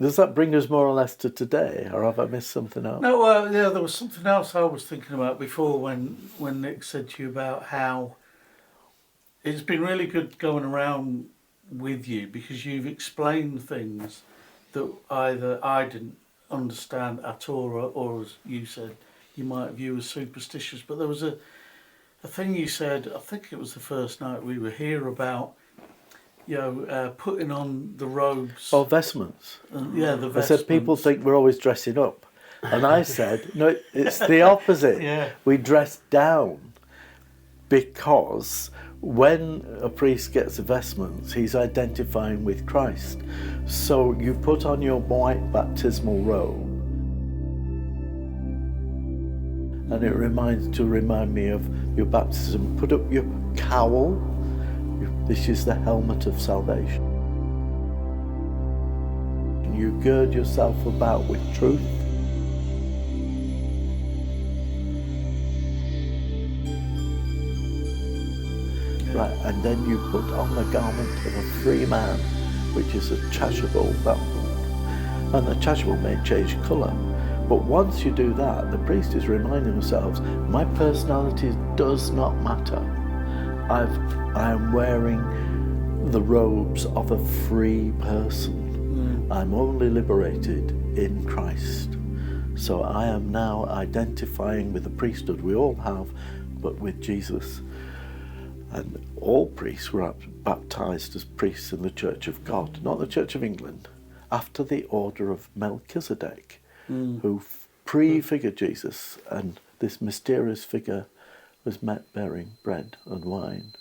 does that bring us more or less to today, or have I missed something else? No, yeah, there was something else I was thinking about before when Nick said to you about how it's been really good going around with you because you've explained things that either I didn't understand at all, or as you said, you might view as superstitious. But there was a thing you said, I think it was the first night we were here, about putting on the robes. Oh, vestments. Yeah, the I vestments. said people think we're always dressing up. And I said, no, it's the opposite. Yeah. We dress down because when a priest gets the vestments, he's identifying with Christ. So you put on your white baptismal robe, and it remind me of your baptism. Put up your cowl. This is the helmet of salvation. You gird yourself about with truth. Right, and then you put on the garment of a free man, which is a chasuble belt. And the chasuble may change colour. But once you do that, the priest is reminding themselves, my personality does not matter. I am wearing the robes of a free person. I'm only liberated in Christ. So I am now identifying with the priesthood we all have, but with Jesus. And all priests were baptized as priests in the Church of God, not the Church of England, after the order of Melchizedek, who prefigured Jesus, and this mysterious figure was met bearing bread and wine.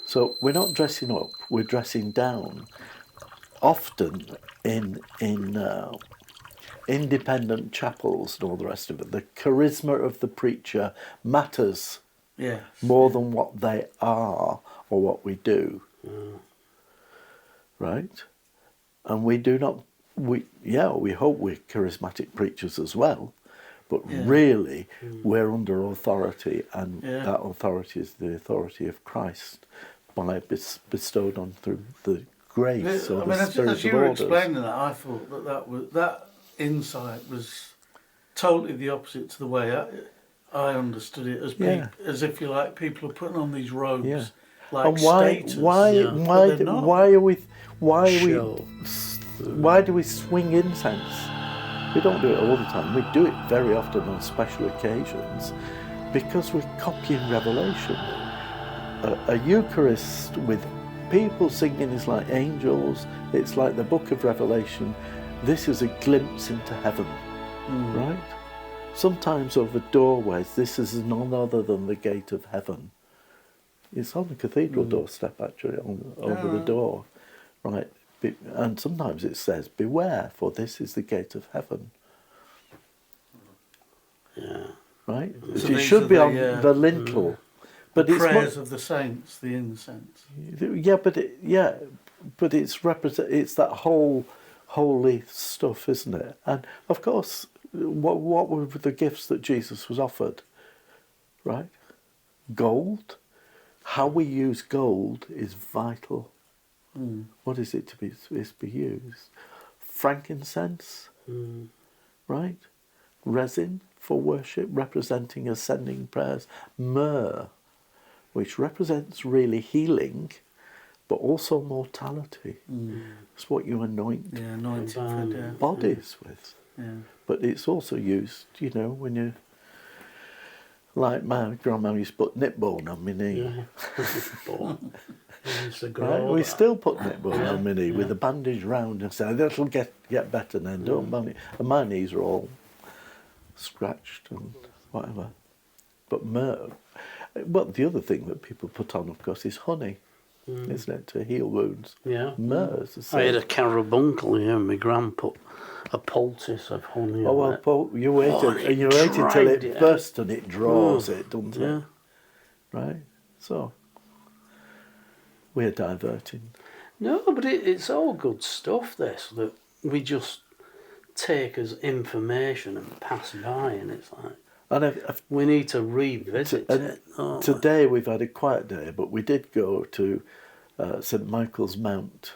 So we're not dressing up, we're dressing down. Often in independent chapels and all the rest of it, the charisma of the preacher matters more than what they are or what we do. Right? And we do not, we hope we're charismatic preachers as well, but really we're under authority, and that authority is the authority of Christ bestowed on through the grace or the Spirit as you of were orders. explaining that, I thought that insight was totally the opposite to the way I understood it, as if you like people are putting on these robes like And status. why do we swing incense? We don't do it all the time. We do it very often on special occasions because we're copying Revelation. A Eucharist with people singing is like angels. It's like the book of Revelation. This is a glimpse into heaven, right? Sometimes over doorways, this is none other than the gate of heaven. It's on the cathedral doorstep, actually, over the door, right? And sometimes it says, beware, for this is the gate of heaven. Yeah. Right? So it these should are be the, on the lintel. But the it's prayers of the saints, the incense. But it's that whole holy stuff, isn't it? And of course, what were the gifts that Jesus was offered? Right? Gold. How we use gold is vital. What is it to be used? Frankincense, right? Resin for worship, representing ascending prayers. Myrrh, which represents really healing, but also mortality. It's what you anoint Anointing for death. bodies with. But it's also used, you know, when you, like my grandma used to put nip bone on my knee. Yeah. But we used to Right? grow We that. still put nip bone Yeah, on my knee yeah. with a bandage round and say, that'll get better then, don't mind. And my knees are all scratched and whatever. But well, the other thing that people put on, of course, is honey, isn't it, to heal wounds? Yeah. Myrrh is the I had same. a carbuncle here, and my gran put a poultice of honey Oh, on well, it. Paul, you wait, Oh, and it you wait until dragged it it bursts and it draws it, doesn't Yeah. it? Right? So, we're diverting. No, but it's all good stuff, this, that we just take as information and pass by, and it's like, And I've we need to revisit it. don't we? today we've had a quiet day, but we did go to St Michael's Mount,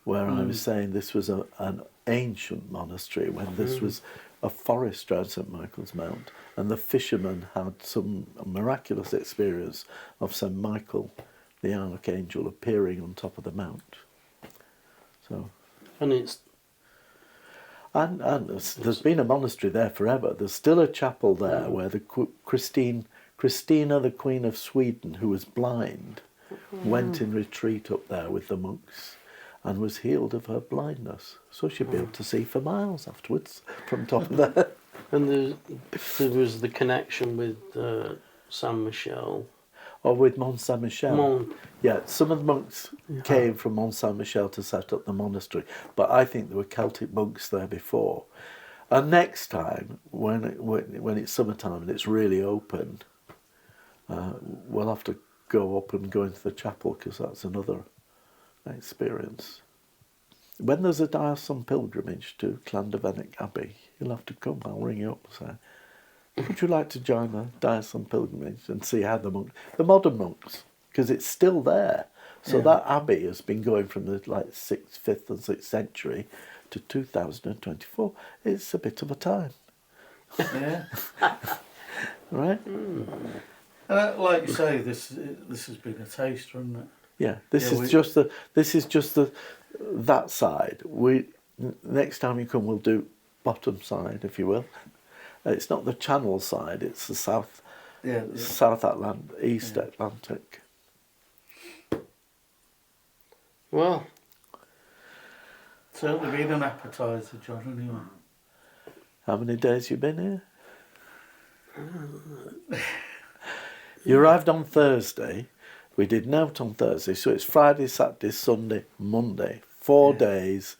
where I was saying this was an ancient monastery when this was a forest around St Michael's Mount, and the fishermen had some miraculous experience of St Michael, the archangel, appearing on top of the mount. So, And it's, and there's been a monastery there forever. There's still a chapel there where the Christina, the Queen of Sweden, who was blind, went in retreat up there with the monks and was healed of her blindness. So she'd be able to see for miles afterwards from top of there. and there was the connection with San Michel. Or with Mont Saint-Michel. Mont. Yeah, some of the monks came from Mont Saint-Michel to set up the monastery, but I think there were Celtic monks there before. And next time, when it's summertime and it's really open, we'll have to go up and go into the chapel, because that's another experience. When there's a Diocesan pilgrimage to Llanderfynic Abbey, you'll have to come. I'll ring you up and say, would you like to join the Diocesan pilgrimage and see how the modern monks, because it's still there. So that abbey has been going from the 6th, 5th and 6th century to 2024. It's a bit of a time. Yeah. Right? Like you say, this has been a taster, hasn't it? Yeah, this is just that side. Next time you come, we'll do bottom side, if you will. It's not the Channel side; it's the South Atlantic, East Atlantic. Well, Certainly been an appetizer, John. Anyway. How many days you been here? You arrived on Thursday. We did note on Thursday, so it's Friday, Saturday, Sunday, Monday. 4 days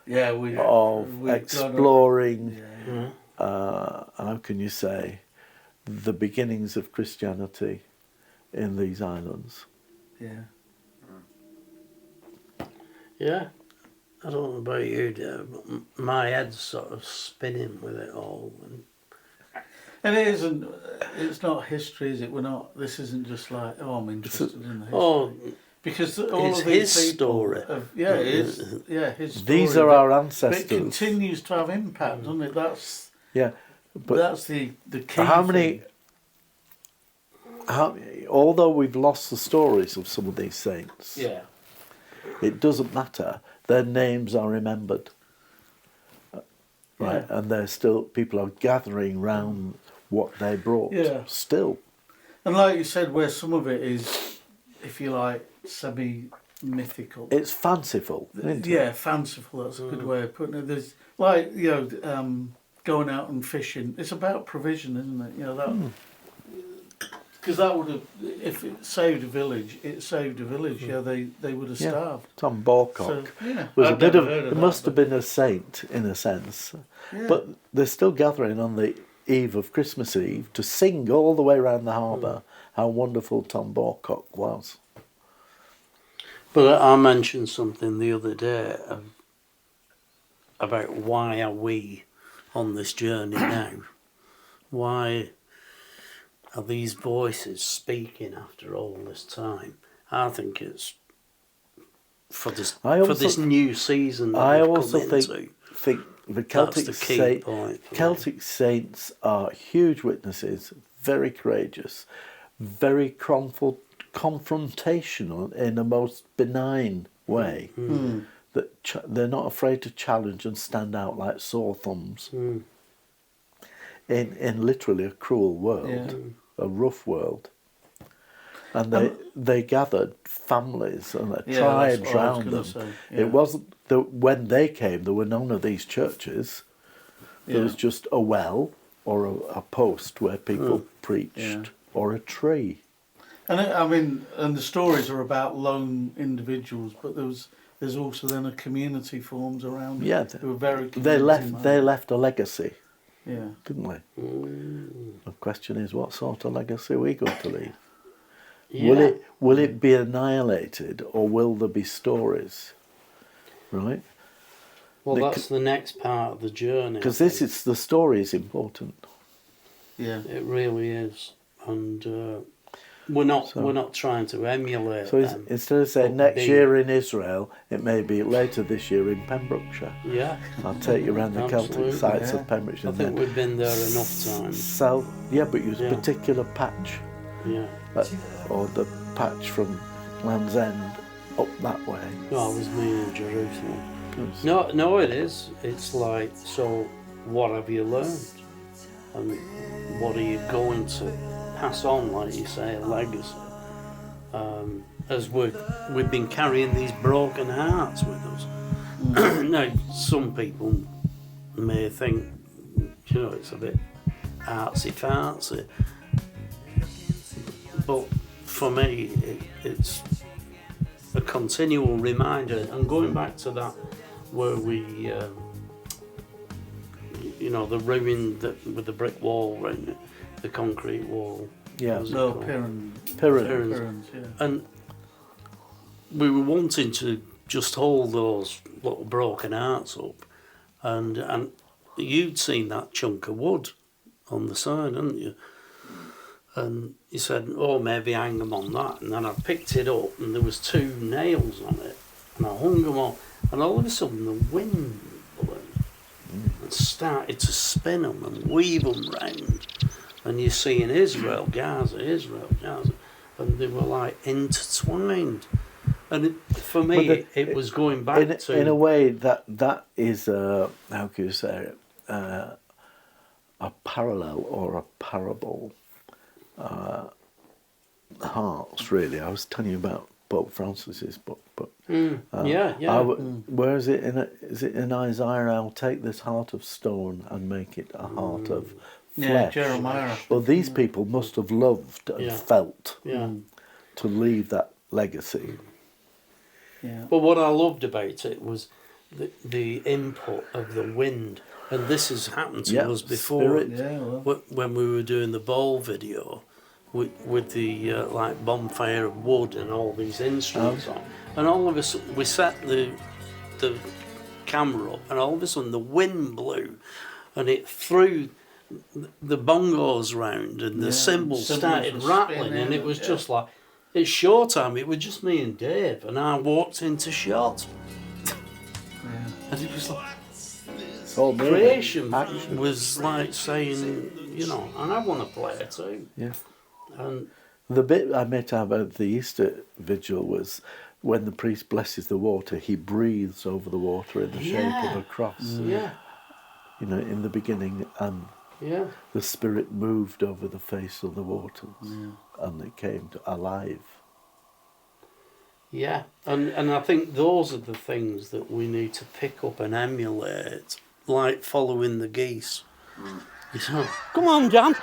Yeah, of we've exploring. Yeah. How can you say, the beginnings of Christianity in these islands. Yeah. yeah. I don't know about you, Dave, but my head's sort of spinning with it all. And it isn't. It's not history, is it? This isn't just like, oh, I'm interested in the history. Oh, Because all it's of these his people story. it is. Yeah, his story. These are our But ancestors. it continues to have impact, doesn't it? That's the key. How thing. many? Although we've lost the stories of some of these saints, Yeah. it doesn't matter. Their names are remembered, right? Yeah. And they're still, people are gathering round what they brought. Yeah. Still. And like you said, where some of it is, if you like, semi-mythical. It's fanciful. Isn't it? Yeah, fanciful. That's a good way of putting it. There's like going out and fishing. It's about provision, isn't it? You know that because that would have, if it saved a village, it saved a village. Yeah, they would have Yeah. starved. Tom Borcock So yeah, was I'd a bit never of. heard It that, must have but- been a saint in a sense, Yeah. but they're still gathering on the eve of Christmas Eve to sing all the way around the harbour how wonderful Tom Borcock was. but I mentioned something the other day about why are we on this journey now? Why are these voices speaking after all this time? I think it's for this new season that I we've also come think into. the Celtic That's the key point for me. Celtic saints are huge witnesses, very courageous, very confrontational in a most benign way. they're not afraid to challenge and stand out like sore thumbs in literally a cruel world, a rough world. And they gathered families and tribes round them. Say, It wasn't when they came, there were none of these churches. There was just a well or a post where people preached, or a tree. And and the stories are about lone individuals, but there's also then a community forms around. Yeah, who were very. They left a legacy. Yeah, didn't they? The question is, what sort of legacy are we going to leave? Yeah. Will it be annihilated, or will there be stories? Right. Well, that's the next part of the journey. Because the story is important. Yeah, it really is, and we're not trying to emulate. So them, instead of saying next year in Israel, it may be later this year in Pembrokeshire. Yeah, I'll take you around the Celtic sites of Pembrokeshire. I think we've been there enough times. So but use a particular patch. Yeah. Or the patch from Land's End up that way. No, I was meaning Jerusalem. No, it is. It's like, so what have you learned? And what are you going to pass on, like you say, a legacy? As we've been carrying these broken hearts with us. Now, some people may think, it's a bit artsy-fartsy. But for me, it's a continual reminder. And going back to that, where we, the ruin with the brick wall around it, the concrete wall. Yeah. No, Pyrans, yeah. And we were wanting to just hold those little broken hearts up. And you'd seen that chunk of wood on the side, hadn't you? And he said, maybe hang them on that. And then I picked it up, and there was 2 nails on it. And I hung them on. And all of a sudden, the wind blew and started to spin them and weave them round. And you see in Israel, Gaza. And they were like intertwined. And for me, it was going back to... In a way, that is, how can you say it, a parallel or a parable. Hearts, really. I was telling you about Pope Francis's book, but where is it is it in Isaiah? I'll take this heart of stone and make it a heart of flesh. Yeah, Jeremiah. Well, these people must have loved and felt to leave that legacy. Yeah. But what I loved about it was the input of the wind, and this has happened to us before. When we were doing the bowl video. With the like bonfire of wood and all these instruments on, and all of a sudden we set the camera up, and all of a sudden the wind blew, and it threw the bongos round, and the cymbals started rattling, and it was just like, it's showtime. It was just me and Dave, and I walked into shot, and it was like creation was like saying, and I want to play it too. Yeah. And the bit I made out of the Easter vigil was when the priest blesses the water, he breathes over the water in the shape of a cross. Yeah. In the beginning, and the Spirit moved over the face of the waters, and it came alive. Yeah, and I think those are the things that we need to pick up and emulate, like following the geese. Come on, John.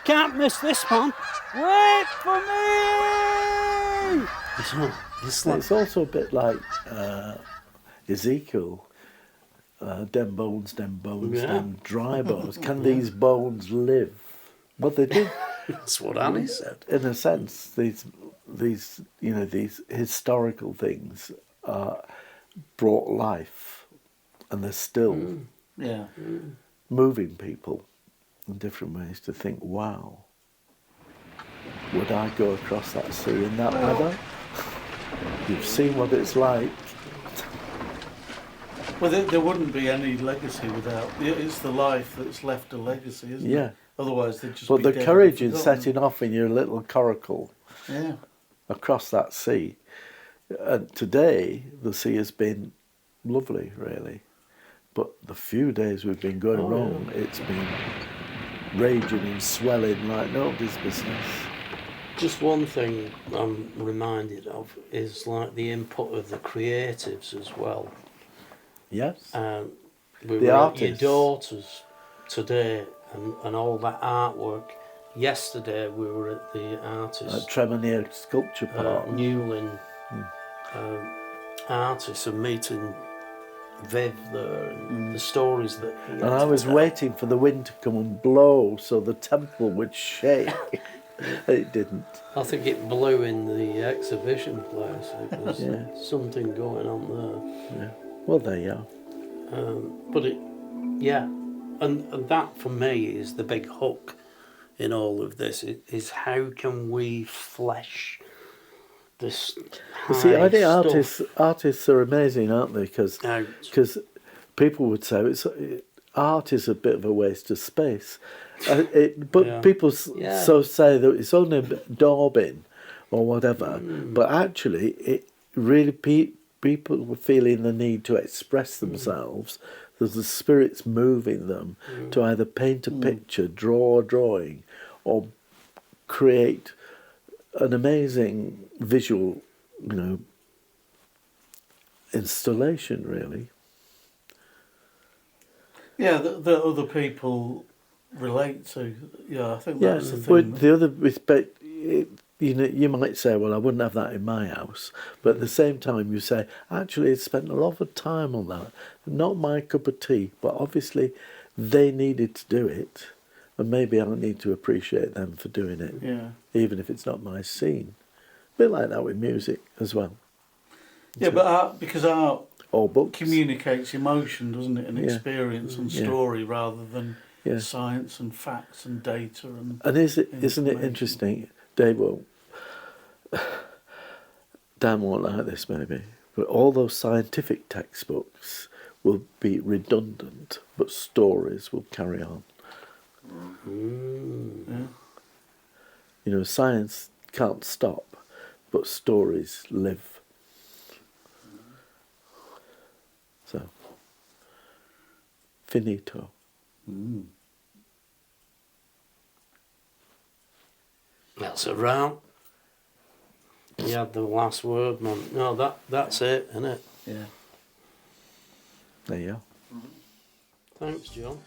Can't miss this one. Wait for me! It's also a bit like Ezekiel. Dem bones, dem dry bones. Can these bones live? But they do. That's what Annie said. In a sense, these historical things brought life, and they're still moving people in different ways to think, wow, would I go across that sea in that weather? You've seen what it's like. Well, there wouldn't be any legacy without... It's the life that's left a legacy, isn't it? Otherwise they'd just but be the dead courage and in forgotten. setting off in your little coracle across that sea. And today, the sea has been lovely, really. But the few days we've been going wrong, it's been raging and swelling like nobody's business. Just one thing I'm reminded of is like the input of the creatives as well. Yes. We The were at your artists. daughter's today and all that artwork. Yesterday we were at the artist At Tremonier Sculpture Park. Newlyn artists and meeting Viv there and the stories that he had And I to was tell. waiting for the wind to come and blow so the temple would shake. It didn't. I think it blew in the exhibition place. It was Yeah. something going on Yeah. Well, there you are. there. But it, yeah, and that for me is the big hook in all of this. Is how can we flesh this? You see, I think stuff artists are amazing, aren't they? Because out. people would say art is a bit of a waste of space. But Yeah. people Yeah. so say that it's only daubing or whatever. But actually, it really people were feeling the need to express themselves. There's the spirits moving them to either paint a picture, draw a drawing, or create an amazing visual, installation, really. Yeah, that other people relate to. Yeah, I think that's the thing. But the other respect, you might say, well, I wouldn't have that in my house. But at the same time, you say, actually, I spent a lot of time on that. Not my cup of tea, but obviously they needed to do it. And maybe I need to appreciate them for doing it, even if it's not my scene. A bit like that with music as well. Yeah, but because art Or books. communicates emotion, doesn't it, and experience and Yeah. story rather than Yeah. science and facts and data and. And isn't it information. interesting, Dave? Well, Dan won't like this maybe, but all those scientific textbooks will be redundant, but stories will carry on. Yeah. Science can't stop, but stories live. So, finito. That's a wrap. You had the last word, man. No, that's it, isn't it? Yeah. There you are. Thanks, John.